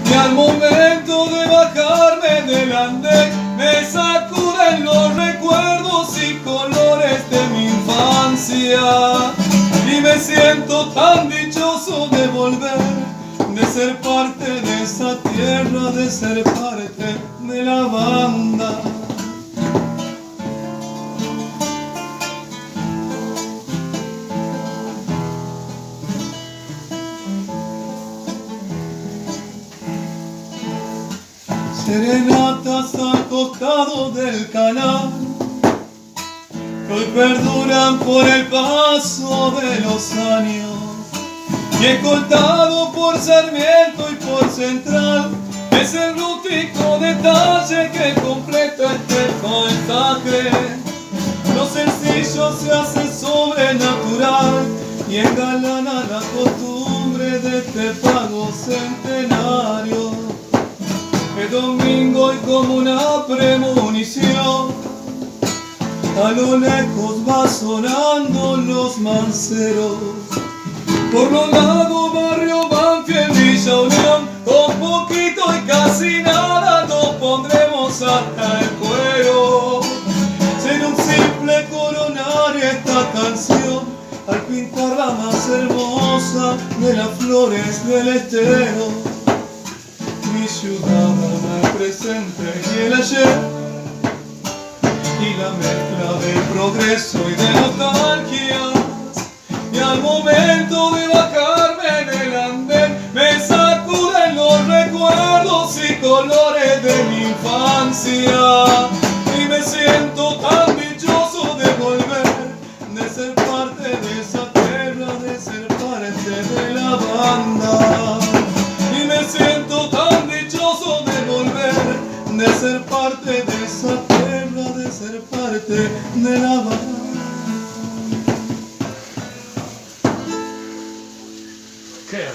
Y al momento de bajarme del andén me sacuden los recuerdos y colores de mi infancia. Y me siento tan dichoso de volver, de ser parte de esa tierra, de ser parte de la banda. Serenatas al costado del canal, que hoy perduran por el paso de los años, y escoltado por Sarmiento y por Central, es el rústico detalle que completa este paisaje. Lo sencillo se hace sobrenatural y engalana la costumbre de este pago centenario. El domingo y como una premonición, a lo lejos va sonando los manceros. Por los lados barrio Banfield, Villa Unión, con poquito y casi nada nos pondremos hasta el cuero. Sin un simple coronar esta canción, al pintar la más hermosa de las flores del estero. Mi ciudad ama el presente y el ayer, y la mezcla de progreso y de nostalgia. Y al momento de bajarme en el andén me sacuden los recuerdos y colores de mi infancia. Y me siento tan dichoso de volver, de ser parte de esa tierra, de ser parte de la banda. Y me siento tan dichoso de volver, de ser parte de esa tierra, de ser parte de la banda. ¿Qué?